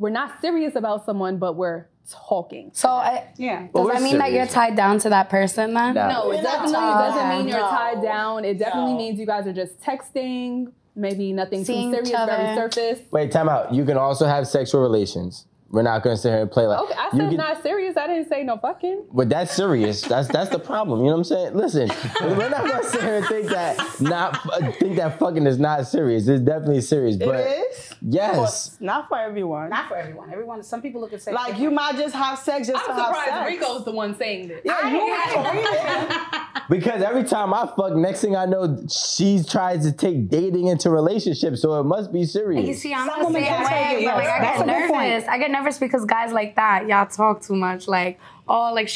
we're not serious about someone, but we're talking. So, does that mean that you're tied down to that person then? No, it definitely doesn't mean you're tied down. It definitely means you guys are just texting, maybe nothing too serious, very surface. Wait, time out. You can also have sexual relations. We're not going to sit here and play like... Okay, I said not serious. I didn't say no fucking. But that's serious. That's the problem. You know what I'm saying? Listen, we're not going to sit here and think that fucking is not serious. It's definitely serious. But it is? Yes. Not for everyone. Not for everyone. Some people look at sex. Like, you might just have sex just to have sex. I'm surprised Rico's the one saying this. Because every time I fuck, next thing I know, she tries to take dating into relationships, so it must be serious. You see, I'm the same way. I get nervous. I get nervous because guys like that, y'all talk too much. Like, oh, like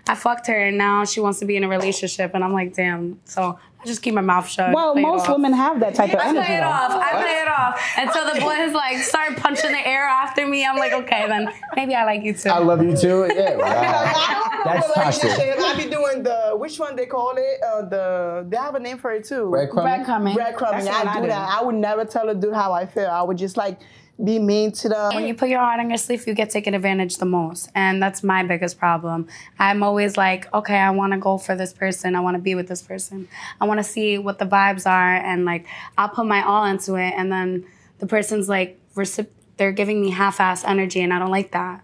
I fucked her and now she wants to be in a relationship, and I'm like, damn. So I just keep my mouth shut. Well, most women have that type of energy. I play it off until the boys like start punching the air after me. I'm like, okay, then maybe I like you too. I love you too. Yeah, wow. That's toxic. I be doing which one they call it? They have a name for it too. Breadcrumbing. Breadcrumbing. I do that. I would never tell a dude how I feel. I would just like be mean to them. When you put your heart on your sleeve, you get taken advantage the most. And that's my biggest problem. I'm always like, okay, I want to go for this person. I want to be with this person. I want to see what the vibes are. And like, I'll put my all into it. And then the person's like, they're giving me half-ass energy, and I don't like that.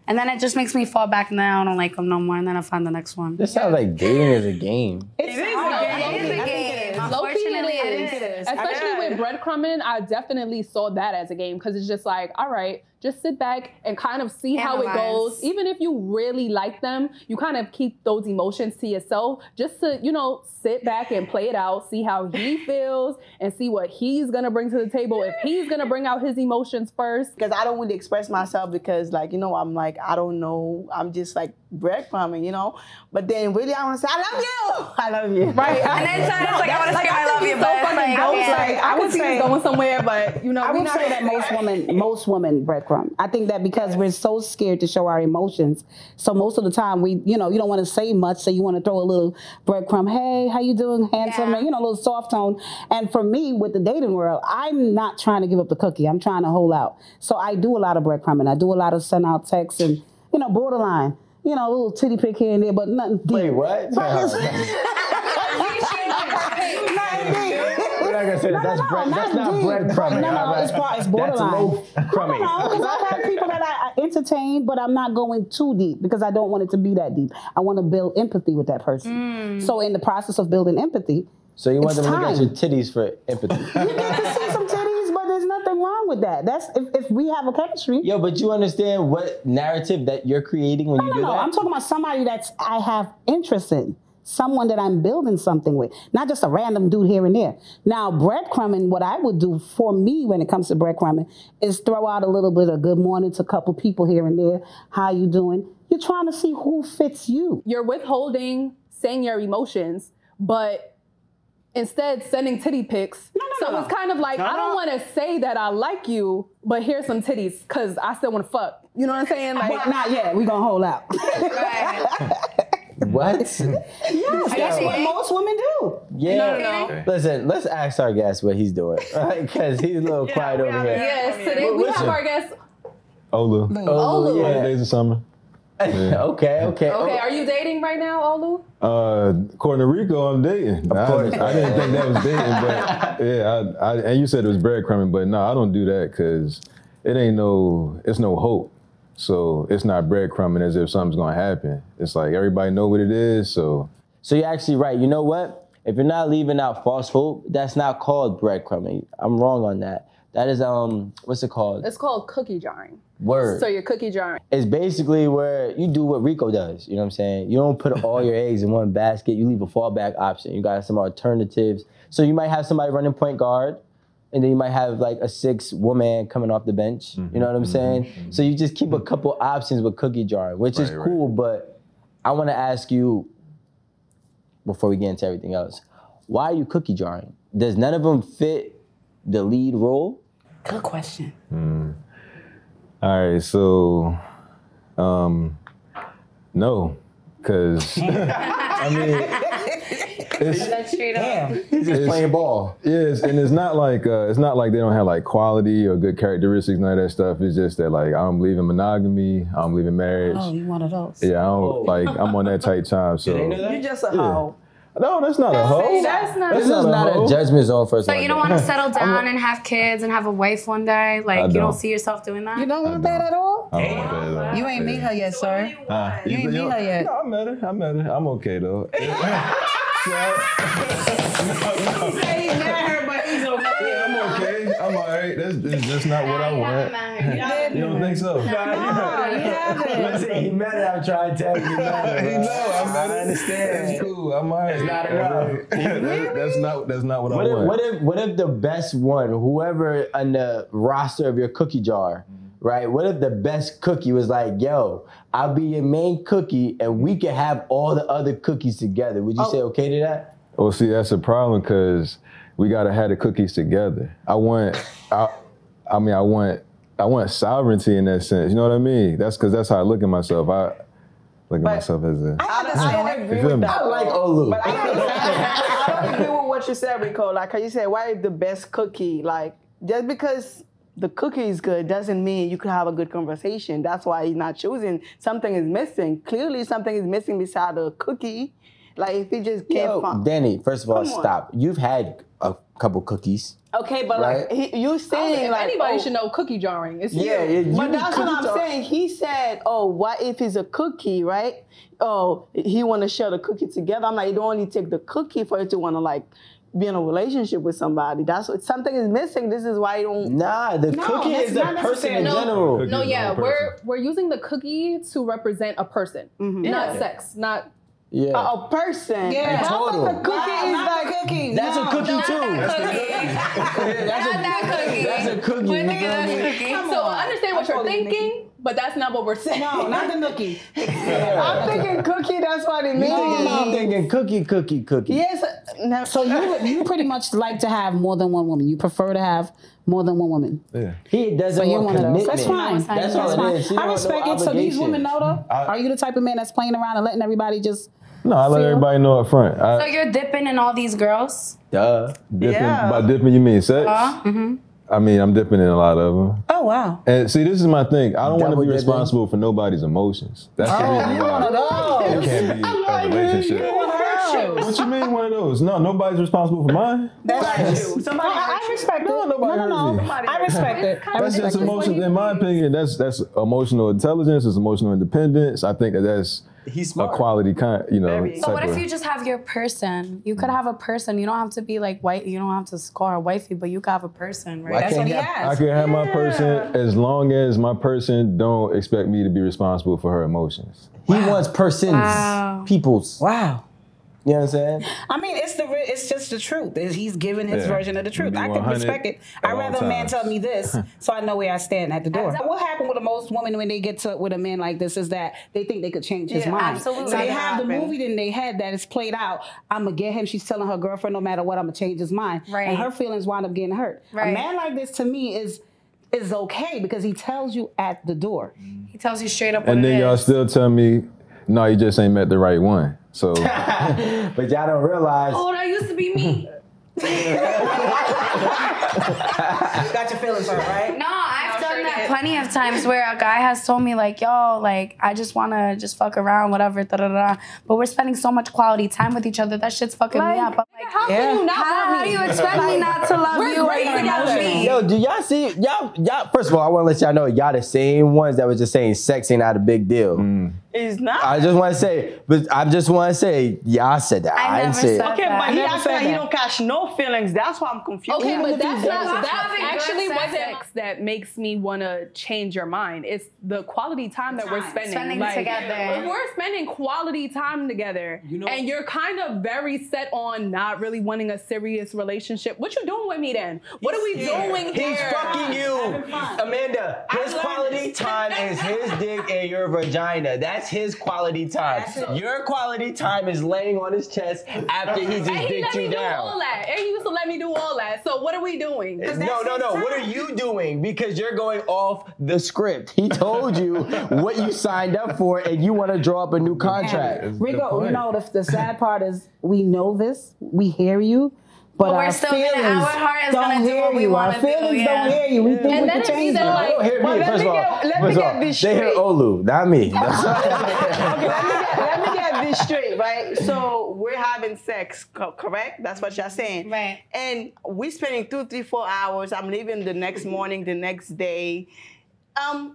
And then it just makes me fall back, and then I don't like them no more, and then I find the next one. This sounds like dating is a game. It is a game. Unfortunately, it is. Especially with breadcrumbing, I definitely saw that as a game, because it's just like, all right, just sit back and kind of see how it goes. Even if you really like them, you kind of keep those emotions to yourself just to, you know, sit back and play it out, see how he feels and see what he's going to bring to the table. If he's going to bring out his emotions first. Because I don't really express myself because, like, you know, I'm like, I don't know. I'm just like breadcrumbing, you know. But then really I want to say, I love you. I love you. Right. And then it's like, I want to say I love you, but it's like, I would see going somewhere, but, you know, I would say that most women breadcrumb. I think that because we're so scared to show our emotions, so most of the time we, you know, you don't want to say much, so you want to throw a little breadcrumb. Hey, how you doing, handsome? And, you know, a little soft tone. And for me, with the dating world, I'm not trying to give up the cookie. I'm trying to hold out. So I do a lot of breadcrumbing. I do a lot of send out texts and, you know, borderline. You know, a little titty pic here and there, but nothing deep. Wait, what? That's not breadcrumbing. No, it's borderline. That's crummy. Because I've had people that I entertain, but I'm not going too deep because I don't want it to be that deep. I want to build empathy with that person. So in the process of building empathy, so you want them to look at your titties for empathy. You get to see some titties, but there's nothing wrong with that. That's if we have a chemistry. Yo, but you understand what narrative that you're creating when you do that? No, I'm talking about somebody I have interest in. Someone that I'm building something with, not just a random dude here and there. Now, breadcrumbing, what I would do for me when it comes to breadcrumbing is throw out a little bit of good morning to a couple people here and there. How you doing? You're trying to see who fits you. You're withholding saying your emotions, but instead sending titty pics. So it's kind of like, I don't want to say that I like you, but here's some titties because I still want to fuck. You know what I'm saying? Like, but not yet. We're going to hold out. What? Yes, that's what most women do. Yeah. No. Listen, let's ask our guest what he's doing. Because he's a little quiet over here. Yes, today we have our guest. Olu. Olu, yeah. Days of summer. Yeah. Okay. Are you dating right now, Olu? According to Rico, I'm dating. Of course. I didn't think that was dating, but yeah, and you said it was breadcrumbing, but no, I don't do that because it's no hope. So it's not breadcrumbing as if something's gonna happen. It's like everybody know what it is, so. So you're actually right. You know what? If you're not leaving out false hope, that's not called breadcrumbing. I'm wrong on that. That is, what's it called? It's called cookie jarring. Word. So you're cookie jarring. It's basically where you do what Rico does. You know what I'm saying? You don't put all your eggs in one basket. You leave a fallback option. You got some alternatives. So you might have somebody running point guard, and then you might have like a 6-woman coming off the bench. You know what I'm saying? So you just keep a couple options with cookie jarring, which is cool, but I want to ask you, before we get into everything else, why are you cookie jarring? Does none of them fit the lead role? Good question. All right, so, no, because, I mean, That's straight up. He's just playing ball. Yes, and it's not like they don't have like quality or good characteristics, none of that stuff. It's just that like I'm leaving monogamy, I'm leaving marriage. Oh, you one of those? Yeah, I don't like I'm on that tight time. So You just a hoe. no, that's not a hoe. That's not. This is not a judgment zone for us. So you don't want to settle down and have kids and have a wife one day? Like you don't don't. see yourself doing that? You don't want that at all? I don't want that at all. You ain't meet her yet, sir. You ain't meet her yet. No, I met her. I'm okay though. He said he met her, but he's okay. Yeah, I'm okay. I'm all right. That's just not what I want. You don't think so? No, you haven't. He met her. I'm trying to tell you. I understand. It's cool. I'm all right. It's not enough. That's not what I want. What if the best one, whoever on the roster of your cookie jar, right? What if the best cookie was like, yo, I'll be your main cookie and we can have all the other cookies together? Would you say okay to that? Well, see, that's a problem because we gotta have the cookies together. I want sovereignty in that sense. You know what I mean? That's because that's how I look at myself. I look at myself as a. I don't agree with that. I like Olu. But I don't agree with what you said, Rico. Like how you said, why is the best cookie? Like just because the cookie is good doesn't mean you can have a good conversation. That's why he's not choosing. Something is missing. Clearly, something is missing beside the cookie. Like if he just can't find. Danny, first of all, stop. You've had a couple cookies. Okay, but right? like you saying like anybody should know cookie jarring. It's but that's what I'm saying. He said, "Oh, what if it's a cookie, right? Oh, he want to share the cookie together." I'm like, you don't only take the cookie for you to want to like be in a relationship with somebody. That's what something is missing. This is why you don't. Nah, the cookie is a person in general. No, yeah, we're using the cookie to represent a person, not sex, not. Yeah. A person. Yeah. Total. The cookie is like cookie. That's a cookie too. That's that cookie. That's a cookie. You feel me? So I understand what you're thinking, but that's not what we're saying. No, not the nookie. I'm thinking cookie, that's what it means. I'm thinking cookie. Yes. So you pretty much like to have more than one woman. You prefer to have more than one woman. Yeah. He doesn't want one of those. commitment. That's fine. That's all it is. I respect it. So these women know though? Are you the type of man that's playing around and letting everybody just No, I let everybody know up front. So you're dipping in all these girls? Duh. By dipping, you mean sex? I mean, I'm dipping in a lot of them. Oh, wow. And see, this is my thing. I don't want to Double be dipping. responsible for nobody's emotions. That's the reason why it can't be a relationship. What you mean one of those? No, nobody's responsible for mine. That's you. Somebody I respect it. No, nobody hurt me. I respect it. That's just emotion. In my opinion, that's emotional intelligence. It's emotional independence. I think that's He's a smart. quality kind. You know. So what type if of- you just have your person? You could have a person. You don't have to be like white. You don't have to score a wifey, but you could have a person, right? That's what he I has. can have my person as long as my person don't expect me to be responsible for her emotions. He wants persons, peoples. Wow. You know what I'm saying? I mean, it's just the truth. He's giving his version of the truth. Be I can 100 respect it. at I'd all rather a man times. tell me this so I know where I stand at the door. What happened with most women when they get to with a man like this is that they think they could change his mind. absolutely. So they have the Happen. movie in their head that is played out. I'm going to get him. She's telling her girlfriend, no matter what, I'm going to change his mind. Right. And her feelings wind up getting hurt. Right. A man like this to me is okay because he tells you at the door. He tells you straight up what And it then y'all is. still tell me, no, you just ain't met the right one. So But y'all don't realize. Oh, that used to be me. Got your feelings hurt, right? No, I've done that plenty of times where a guy has told me like, yo, like, I just want to just fuck around, whatever, da-da-da. But we're spending so much quality time with each other, that shit's fucking me up. I'm like, How can you not how love do me? you expect me not to love you? great when you love together. me? Yo, do y'all see y'all? First of all, I want to let y'all know y'all the same ones that was just saying sex ain't not a big deal. It's not. I just want to say, y'all said that. I didn't never say said it. Okay, that. but he never acts said like he that. don't catch no feelings. That's why I'm confused. Okay, but that's Having good actually sex. what sex that makes me want to change your mind. It's the quality time that we're spending. Spending together. If we're spending quality time together, and you're kind of very set on not really wanting a serious relationship, what you doing with me then? What are we doing here? He's fucking you, Amanda. His quality time is his dick and your vagina. That's his quality time. Your quality time is laying on his chest after he just And he dicked let me you do all down. that. And he used to let me do all that. So what are we doing? No. What are you doing? Because you're going all off the script. He told you what you signed up for, and you want to draw up a new contract. Rico, you know, the sad part is we know this, we hear you, but we're our still feelings our heart is don't gonna do hear what we you. want Our to do. feelings don't hear you. We think And we then can it's change either it. like- They don't hear me. Well, let First me of all, get- let me get this they hear straight. Olu, not me. Okay, let me get this straight, right? So we're having sex, correct? That's what you're saying. Right. And we're spending 2, 3, 4 hours. I'm leaving the next morning, the next day.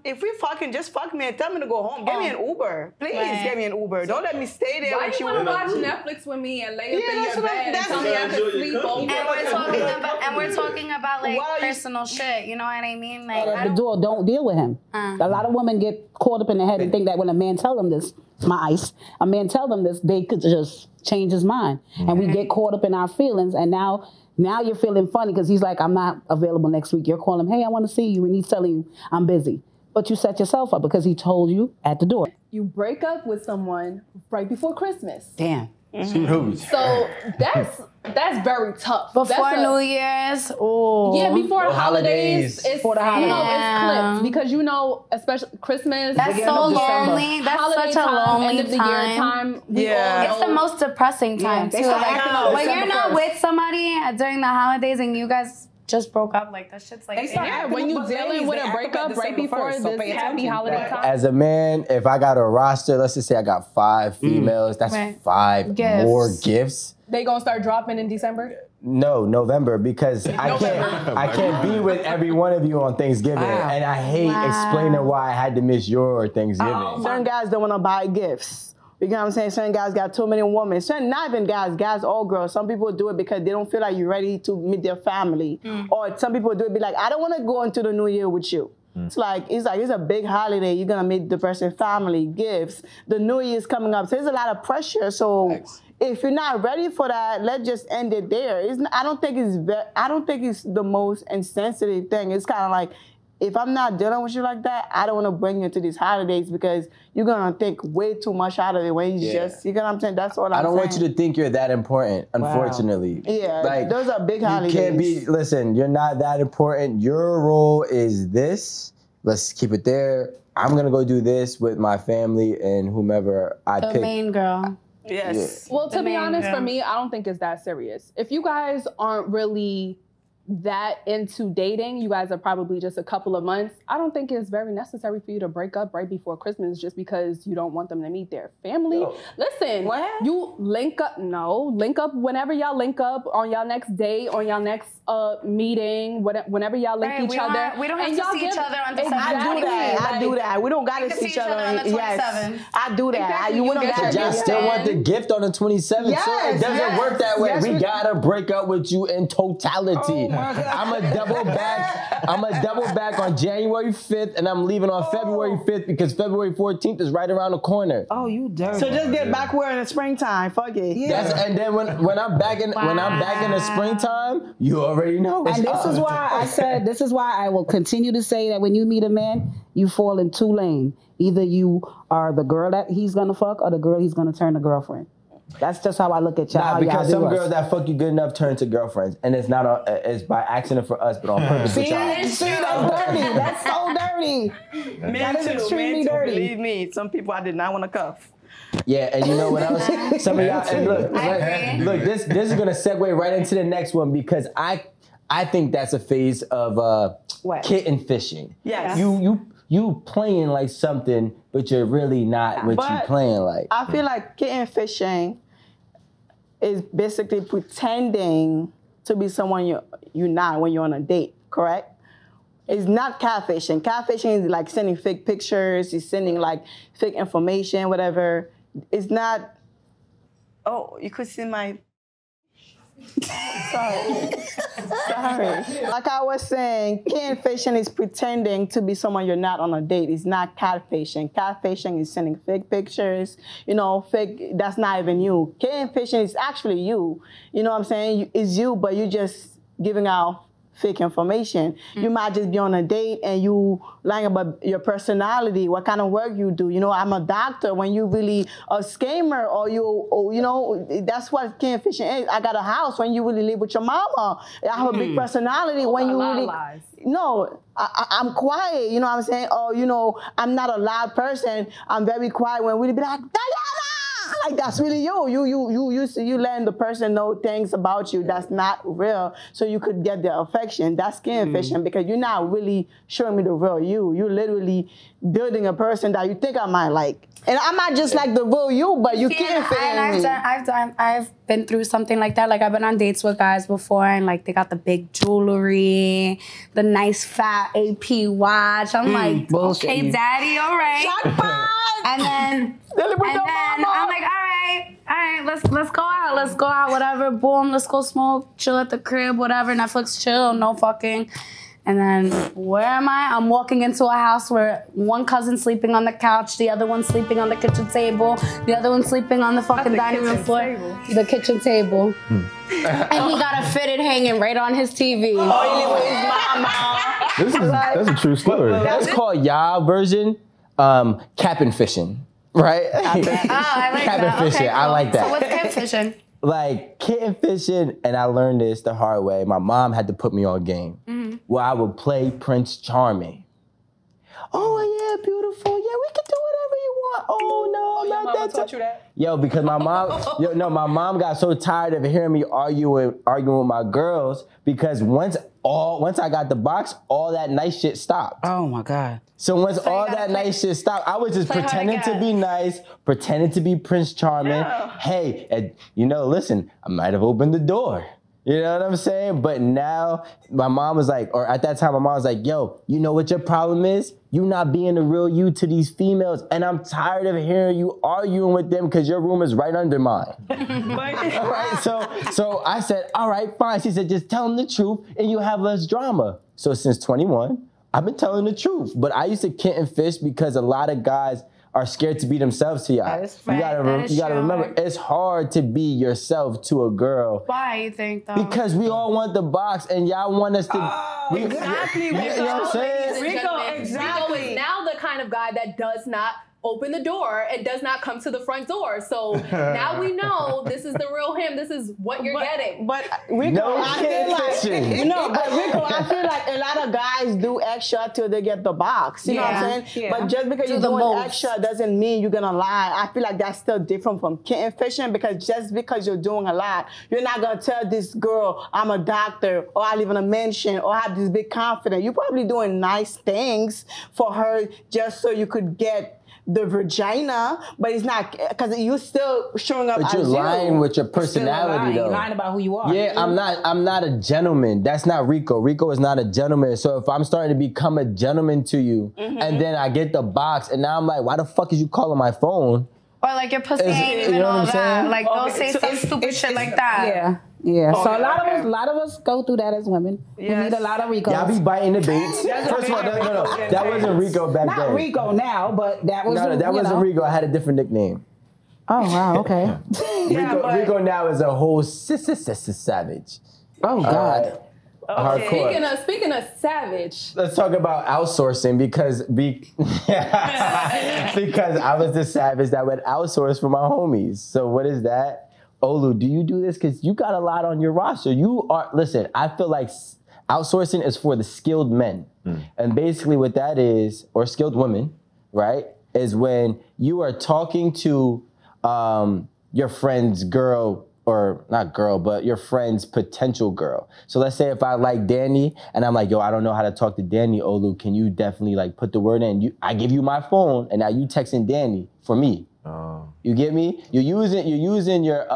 If we fucking, just fuck me and tell me to go home. Get me an Uber. Please get me an Uber. Don't let me stay there Why with you you. want to watch Netflix with me and lay up Yeah, in that's your what I'm- bed and that's tell me what I I'm can doing. sleep over? And we're talking about like Why are you- personal shit. You know what I mean? Like, I At the don't, door, don't deal with him. A lot of women get caught up in their head and think that when a man tell them this, my ice, a man tell them this, they could just change his mind. And we get caught up in our feelings, and now you're feeling funny because he's like, I'm not available next week. You're calling him, hey, I want to see you, and he's telling you, I'm busy. But you set yourself up because he told you at the door. You break up with someone right before Christmas. Damn. So that's very tough. before That's New Year's. Oh. Yeah, before the holidays. holidays. It's, For the holidays. you know, Yeah. it's clipped because you know, especially Christmas. That's beginning so of December, lonely. That's holiday such a time, lonely end of the year time. time. We Yeah. all It's the most depressing time they too. start Like, acting up when you're December not 1st. with somebody during the holidays and you guys just broke up, like that shit's like. They start Yeah, acting when up, you but dealing ladies, with they a act up breakup at right December before 1st, so this pay happy attention. holiday time. As a man, if I got a roster, let's just say I got 5 females, that's Right. 5 Gifts. more gifts. They gonna start dropping in December? No, November, because I can't be with every one of you on Thanksgiving, and I hate explaining why I had to miss your Thanksgiving. Certain guys don't want to buy gifts. You know what I'm saying? Certain guys got too many women. Certain, not even guys, all girls. Some people do it because they don't feel like you're ready to meet their family. Or some people do it be like, I don't want to go into the new year with you. It's like it's a big holiday. You're gonna meet the person's family, gifts. The new year's coming up, so there's a lot of pressure. So if you're not ready for that, let's just end it there. I don't think it's the most insensitive thing. It's kind of like, if I'm not dealing with you like that, I don't want to bring you into these holidays because you're gonna think way too much out of it when you just, you know what I'm saying? That's all I'm saying. I don't want you to think you're that important, unfortunately. Yeah, those are big holidays. You can't be, listen, you're not that important. Your role is this. Let's keep it there. I'm going to go do this with my family and whomever I The pick. main girl. Yes. Well, to be main honest, girl. for me, I don't think it's that serious. If you guys aren't really that into dating, you guys are probably just a couple of months. I don't think it's very necessary for you to break up right before Christmas just because you don't want them to meet their family. No. Listen, you link up whenever y'all link up on y'all next date, on y'all next meeting, whenever y'all link Right, each other. we don't have and to y'll see each give- other on the Exactly. I do that. We don't got to can see each other on the 27th. I do that. Exactly. We You don't get got your to Y'all gift still in. want the gift on the 27th, so it Yes, doesn't yes. work that way. Yes, we we- gotta break up with you in totality. Oh, my God. I'm a double back on January 5th, and I'm leaving on February 5th because February 14th is right around the corner. Oh, you dirty. So just get back where in the springtime. Fuck it. And then when I'm back in the springtime, you already know. And this is why I said, this is why I will continue to say that when you meet a man, you fall in 2 lanes. Either you are the girl that he's gonna fuck or the girl he's gonna turn to girlfriend. That's just how I look at y'all. Nah, how because y'all some do girls us. that fuck you good enough turn to girlfriends, and it's not it's by accident for us, but on purpose. See, with y'all. that's dirty. That's so dirty. That is extremely dirty. Believe me, some people I did not want to cuff. Yeah, and you know what else? Some of y'all, and look, this is gonna segue right into the next one because I think that's a phase of kitten fishing. Yes. You playing like something, but you're really not what you But playing like. I feel like kitten fishing is basically pretending to be someone you're not when you're on a date, correct? It's not catfishing. Catfishing is like sending fake pictures, it's sending like fake information, whatever. It's not, oh, you could see my, sorry. Like I was saying, catfishing is pretending to be someone you're not on a date. It's not catfishing. Catfishing is sending fake pictures, fake, that's not even you. Catfishing is actually you. You know what I'm saying? It's you, but you're just giving out fake information. You might just be on a date and you lying about your personality, what kind of work you do. I'm a doctor when you really a scammer or that's what catfishing is. I got a house when you really live with your mama. I have a big personality when you really. Lies. no, I'm quiet. You know what I'm saying? Or, you know, I'm not a loud person. I'm very quiet when we be like, Diana! Like, that's really you. You letting the person know things about you that's not real, so you could get their affection. That's skin fishing, because you're not really showing me the real you. You're literally building a person that you think I might like. And I might just like the real you, but you can't fit in me. I've been through something like that. Like, I've been on dates with guys before, and like they got the big jewelry, the nice fat AP watch. I'm like, okay, daddy, all right. And then I'm like, all right, let's go out, whatever. Boom, let's go smoke, chill at the crib, whatever. Netflix chill, no fucking. And then where am I? I'm walking into a house where one cousin's sleeping on the couch, the other one's sleeping on the kitchen table, the other one's sleeping on the fucking dining room floor. The kitchen table. And he got a fitted hanging right on his TV. That's a true story. That's called y'all version, capping fishing, right? Oh, I like capping that. fishing. Okay, cool. I like that. So what's cap fishing? Like kitten fishing, and I learned this the hard way. My mom had to put me on game where I would play Prince Charming. Oh yeah, beautiful. Yeah, we can do whatever you want. Oh no, your not mama that. taught you that? Yo, because my mom, my mom got so tired of hearing me arguing with my girls, because once I got the box, all that nice shit stopped. Oh my God. So once all that nice shit stopped, I was just pretending to be nice, pretending to be Prince Charming. Yeah. Hey, and, listen, I might have opened the door. You know what I'm saying? But now my mom was like, or at that time, my mom was like, yo, you know what your problem is? You not being the real you to these females. And I'm tired of hearing you arguing with them because your room is right under mine. Right? So I said, all right, fine. She said, just tell them the truth and you have less drama. So since 21, I've been telling the truth. But I used to kitten fish because a lot of guys are scared to be themselves to y'all. That is fact. You gotta remember, it's hard to be yourself to a girl. Why you think though? Because we all want the box and y'all want us to. Exactly. You know what I'm saying? Rico, exactly. Rico is now the kind of guy that does not open the door and does not come to the front door. So now we know this is the real him. This is what you're getting. But Rico, I feel like, but Rico, I feel like a lot of guys do extra till they get the box. You know what I'm saying? Yeah. But just because you're doing extra doesn't mean you're gonna lie. I feel like that's still different from kitten fishing, because just because you're doing a lot, you're not gonna tell this girl, I'm a doctor, or I live in a mansion, or I have this big confidence. You're probably doing nice things for her just so you could get the vagina, but it's not, because you're still showing up. But you're lying with your personality, though. You're lying about who you are. Yeah, I'm not a gentleman. That's not Rico. Rico is not a gentleman. So if I'm starting to become a gentleman to you, and then I get the box, and now I'm like, why the fuck is you calling my phone? Or like your pussy ain't even all that. Like, don't say some stupid shit like that. Yeah. Yeah, so a lot of us go through that as women. Yes. We need a lot of Ricos. Y'all be biting the baits. First of all, no. That wasn't Rico back then. Not Rico now, but that was. No, that wasn't Rico. I had a different nickname. Oh wow, okay. Rico now is a whole savage. Oh God. Hardcore. Speaking of savage, let's talk about outsourcing because I was the savage that would outsource for my homies. So what is that? Olu, do you do this? Because you got a lot on your roster. Listen, I feel like outsourcing is for the skilled men. And basically what that is, or skilled women, right, is when you are talking to your friend's girl, or not girl, but your friend's potential girl. So let's say if I like Danny, and I'm like, yo, I don't know how to talk to Danny, Olu, can you definitely like put the word in? I give you my phone, and now you texting Danny for me. You get me? You're using your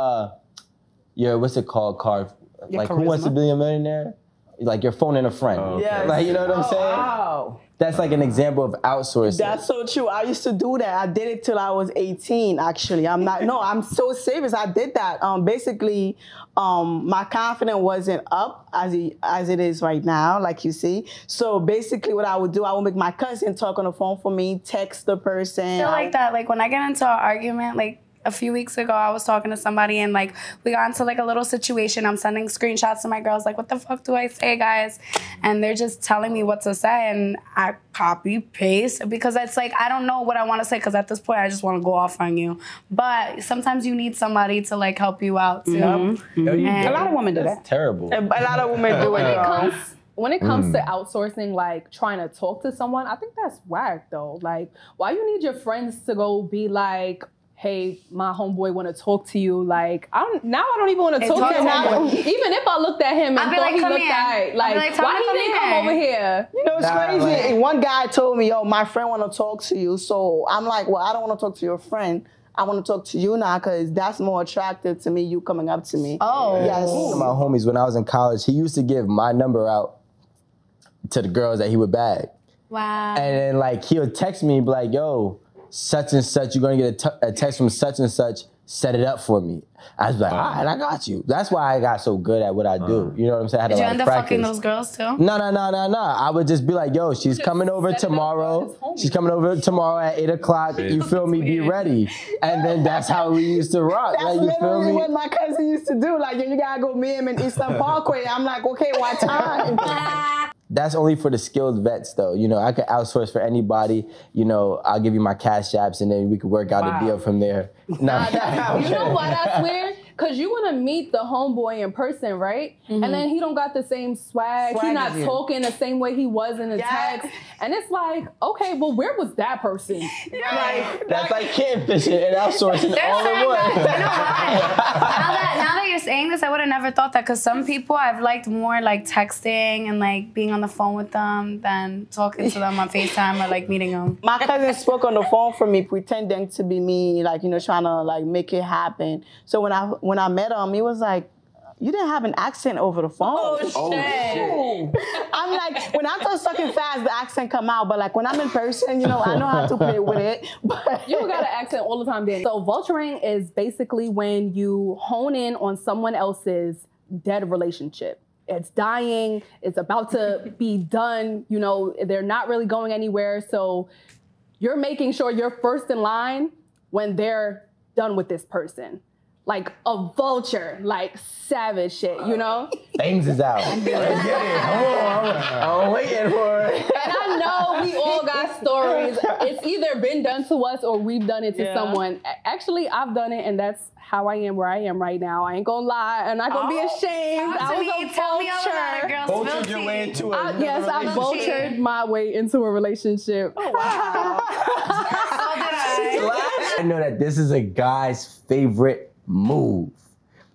what's it called, card? Like charisma. Who Wants to Be a Millionaire? Like your phone and a friend. Oh, okay. Yes. Like, you know what I'm saying? Wow. That's like an example of outsourcing. That's so true. I used to do that. I did it till I was 18, actually. I'm so serious. I did that. Basically, my confidence wasn't up as it is right now, like you see. So basically what I would do, I would make my cousin talk on the phone for me, text the person. I feel like that. Like when I get into an argument, like a few weeks ago, I was talking to somebody and like we got into like a little situation. I'm sending screenshots to my girls like, what the fuck do I say, guys? And they're just telling me what to say, and I copy, paste, because it's like, I don't know what I want to say, because at this point, I just want to go off on you. But sometimes you need somebody to like help you out too. A lot of women do that. Terrible. A lot of women do it. when it comes to outsourcing, like trying to talk to someone, I think that's whack though. Like, why you need your friends to go be like, hey, my homeboy want to talk to you. Like, I don't even want to talk to him. Even if I looked at him and thought he looked alright, like, why he didn't come over here? You know, it's crazy. One guy told me, yo, my friend want to talk to you. So I'm like, well, I don't want to talk to your friend. I want to talk to you now because that's more attractive to me, you coming up to me. Oh. Yes. One of my homies, when I was in college, he used to give my number out to the girls that he would bag. Wow. And then, like, he would text me, be like, yo, such and such, you're going to get a text from such and such, set it up for me. I was like, all right, I got you. That's why I got so good at what I do. You know what I'm saying? I had Did you a lot end of up practice. fucking those girls too? No. I would just be like, yo, she's coming over tomorrow. She's coming over tomorrow at 8 o'clock. You feel me? Be ready. And then that's how we used to rock. That's like, you feel literally me? what my cousin used to do. Like, you gotta go meet him in Eastern Parkway. I'm like, okay, what time? That's only for the skilled vets, though. You know, I could outsource for anybody. You know, I'll give you my cash apps, and then we could work out a deal from there. You know why that's weird? Because you want to meet the homeboy in person, right? And then he don't got the same swag. He not talking the same way he was in the text. And it's like, okay, well, where was that person? Like, that's like catfishing and outsourcing all in one. You know why? Now that you're saying this, I would have never thought that, because some people I've liked more like texting and like being on the phone with them than talking to them on FaceTime or like meeting them. My cousin spoke on the phone for me, pretending to be me, like, you know, trying to like make it happen. So when I met him, he was like, you didn't have an accent over the phone. Oh, shit. I'm like, when I start sucking fast, the accent come out. But like when I'm in person, you know, I know how to play with it. But you got an accent all the time, Danny. So vulturing is basically when you hone in on someone else's dead relationship. It's dying. It's about to be done. You know, they're not really going anywhere. So you're making sure you're first in line when they're done with this person. Like a vulture, like savage shit, you know? Things is out. Let's get it. I'm waiting for it. And I know we all got stories. It's either been done to us or we've done it to someone. Actually, I've done it, and that's how I am where I am right now. I ain't gonna lie. I'm not gonna be ashamed. I was a Tell me all about it, girls. Vultured your way into a yes, I vultured my way into a relationship. Oh, wow. So did I. I know that this is a guy's favorite move.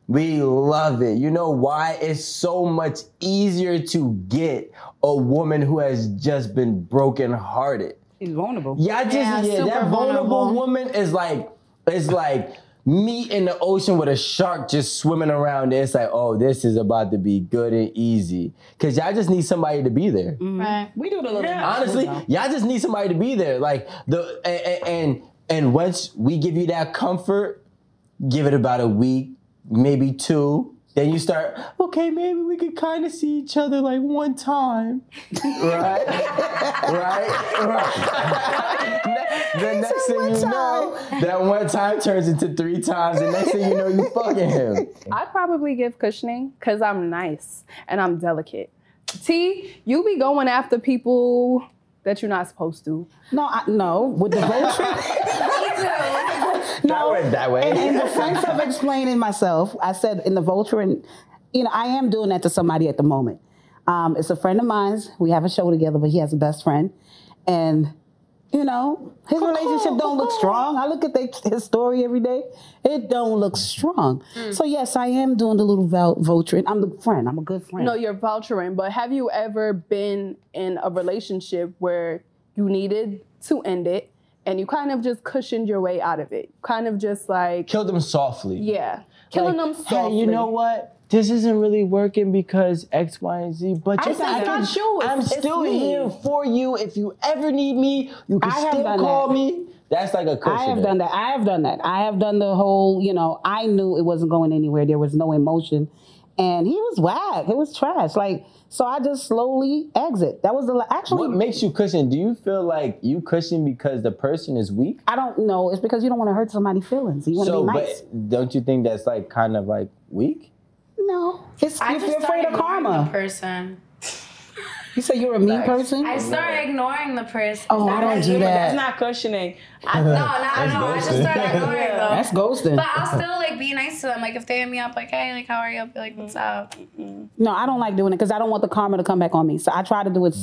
We love it. You know why? It's so much easier to get a woman who has just been brokenhearted. He's vulnerable. That vulnerable woman is like meat in the ocean with a shark just swimming around there. It's like, oh, this is about to be good and easy. Cause y'all just need somebody to be there. Right. We do the little Honestly, y'all just need somebody to be there. Like and once we give you that comfort, give it about a week, maybe 2. Then you start, okay, maybe we could kind of see each other like one time. Right? The next thing you know, that one time turns into 3 times. The next thing you know, you fucking him. I'd probably give cushioning because I'm nice and I'm delicate. T, you be going after people that you're not supposed to. No, with the vulture. No, that way. In the sense of explaining myself, I said in the vulture, and you know, I am doing that to somebody at the moment. It's a friend of mine's. We have a show together, but he has a best friend, and you know, his relationship don't look strong. I look at his story every day. It don't look strong. So yes, I am doing the little vulturing. I'm the friend. I'm a good friend. No, you're vulturing, but have you ever been in a relationship where you needed to end it and you kind of just cushioned your way out of it? Kind of just like... Killed them softly. Yeah. Killing them softly. Hey, you know what? This isn't really working because X, Y, and Z, but I'm still here for you. If you ever need me, you can still call me. That's like a cushion. I have done that. I have done the whole, you know, I knew it wasn't going anywhere. There was no emotion. And he was whack. It was trash. Like, so I just slowly exit. That was actually. What makes you cushion? Do you feel like you cushion because the person is weak? I don't know. It's because you don't want to hurt somebody's feelings. You want to be nice. But don't you think that's like kind of like weak? No. You're afraid of karma. Person. You say you're a mean person? I start ignoring the person. Oh, I don't do that. That's not cushioning. No. I just start ignoring them. That's ghosting. But I'll still like be nice to them. Like if they hit me up, like, hey, like how are you? I'll be like, what's up? No, I don't like doing it because I don't want the karma to come back on me. So I try to do it,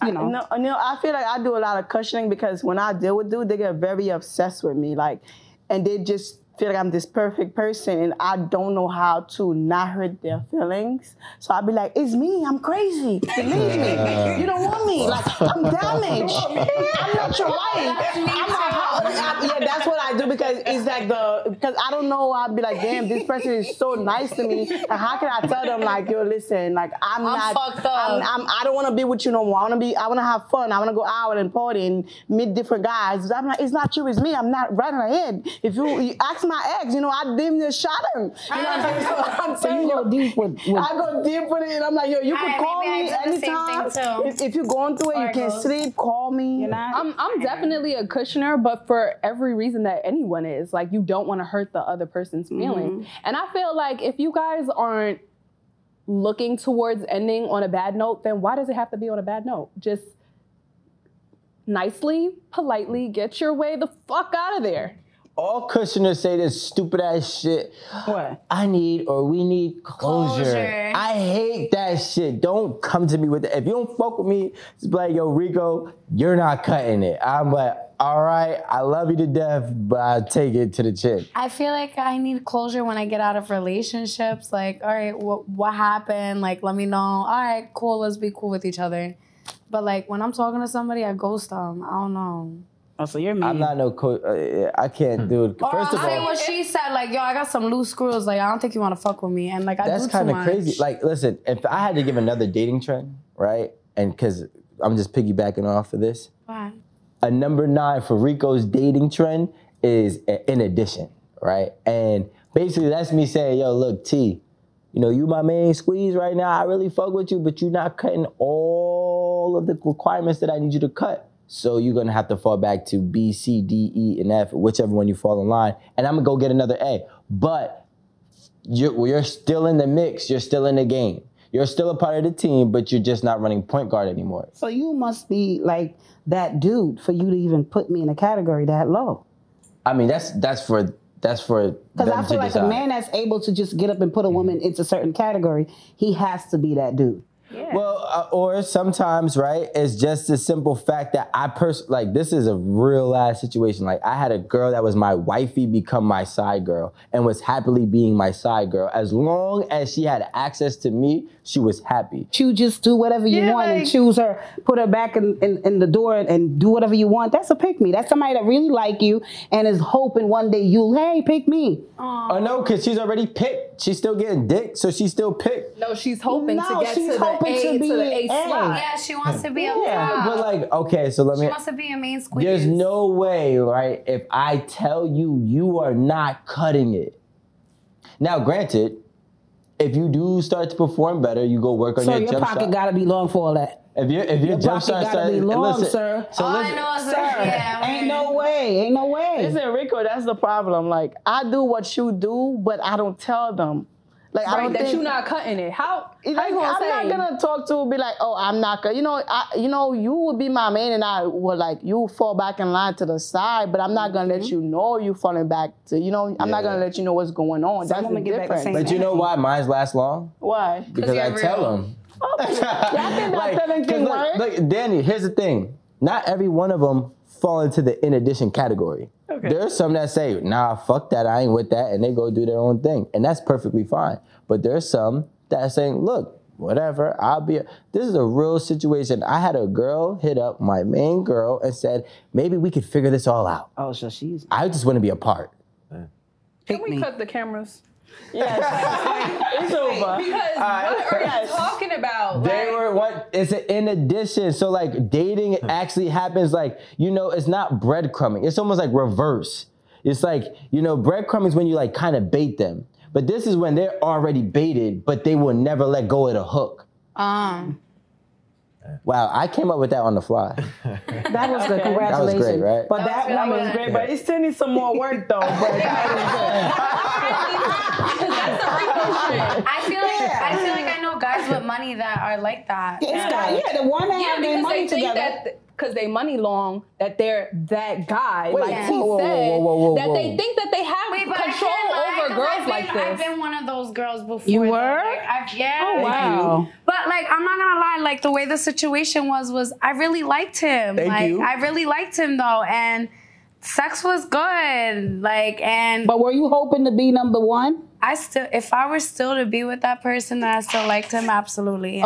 you know. No, I feel like I do a lot of cushioning because when I deal with dudes, they get very obsessed with me, like, and they just feel like I'm this perfect person, and I don't know how to not hurt their feelings. So I'll be like, it's me, I'm crazy. Believe me. You don't want me. Like, I'm damaged. I'm not your wife. Yeah, that's what I do because it's like because I don't know, I'll be like, damn, this person is so nice to me. And how can I tell them, like, yo, listen, like, I'm not fucked up. I don't want to be with you no more. I want to have fun. I want to go out and party and meet different guys. I'm like, it's not you, it's me. I'm not right ahead. If you ask my ex, I damn near shot him. You know what I'm saying? So you go deep with I go deep with it, and I'm like, yo, you can call me anytime. If you're going through it, you can sleep, call me. I'm definitely a cushioner, but for every reason that anyone is. Like, you don't want to hurt the other person's feelings. And I feel like if you guys aren't looking towards ending on a bad note, then why does it have to be on a bad note? Just nicely, politely get your way the fuck out of there. All cushioners say this stupid ass shit. What? We need closure. I hate that shit. Don't come to me with it. If you don't fuck with me, just be like, yo, Rico, you're not cutting it. I'm like, all right, I love you to death, but I'll take it to the chin. I feel like I need closure when I get out of relationships. Like, all right, what happened? Like, let me know. All right, cool, let's be cool with each other. But like, when I'm talking to somebody, I ghost them. I don't know. Oh, so you're mean. I'm not I can't do it. First of all, say what she said, like, yo, I got some loose screws. Like, I don't think you want to fuck with me. And like, I do too much. That's kind of crazy. Like, listen, if I had to give another dating trend, right? And because I'm just piggybacking off of this. Why? A number 9 for Rico's dating trend is in addition, right? And basically that's me saying, yo, look, T, you my main squeeze right now. I really fuck with you, but you're not cutting all of the requirements that I need you to cut. So you're going to have to fall back to B, C, D, E, and F, whichever one you fall in line. And I'm going to go get another A. But you're still in the mix. You're still in the game. You're still a part of the team, but you're just not running point guard anymore. So you must be like that dude for you to even put me in a category that low. I mean, that's for because I feel like a man that's able to just get up and put a woman into a certain category, he has to be that dude. Yeah. Well, or sometimes, right, it's just the simple fact that this is a real ass situation. Like, I had a girl that was my wifey become my side girl and was happily being my side girl. As long as she had access to me, she was happy. You just do whatever you want and choose her, put her back in the door and do whatever you want. That's a pick me. That's somebody that really like you and is hoping one day hey, pick me. Oh, no, because she's already picked. She's still getting dick, so she's still picked. No, she's hoping to get to the A slot. Yeah, she wants to be a but like, okay, so she wants to be a main squeeze. There's no way, right, if I tell you you are not cutting it. Now, granted, if you do start to perform better, you go work on your jump shot. So your pocket gotta be long for all that. If your jump shot gotta be long, sir. So all I know is sir, ain't no way. Listen, Rico, that's the problem. Like, I do what you do, but I don't tell them. Like, I don't think you're not cutting it. How you gonna say? I'm not gonna talk to be like, oh, I'm not cutting. You would be my man, and I would like you fall back in line to the side, but I'm not gonna let you know you falling back to. I'm not gonna let you know what's going on. That's the difference. But you know why mine last long? Why? Because I tell them. Y'all think that telling thing work? Look, Danny, here's the thing. Not every one of them fall into the in addition category. Okay. There's some that say, nah, fuck that, I ain't with that, and they go do their own thing. And that's perfectly fine. But there's some that are saying, look, whatever, this is a real situation. I had a girl hit up my main girl and said, maybe we could figure this all out. Oh, so I just want to be a part. Can we cut the cameras? Yes. It's over. Because what are you talking about? It's an in addition. So like dating actually happens like, it's not breadcrumbing. It's almost like reverse. It's like, breadcrumbing is when you like kind of bait them. But this is when they're already baited, but they will never let go of the hook. Wow, I came up with that on the fly. That was good. Congratulations. That was great, right? But that That woman was great, but it still needs some more work though. But I feel like I know guys with money that are like that. The one that have their money together. Because they money long, that they're that guy. Wait, like he said, that they think that they have control over girls like this. I've been one of those girls before. You were? Like, yeah. Oh, wow. But like, I'm not gonna lie, like the way the situation was I really liked him. Thank you. I really liked him though, and sex was good. But were you hoping to be number one? If I were still to be with that person, then I still liked him, absolutely.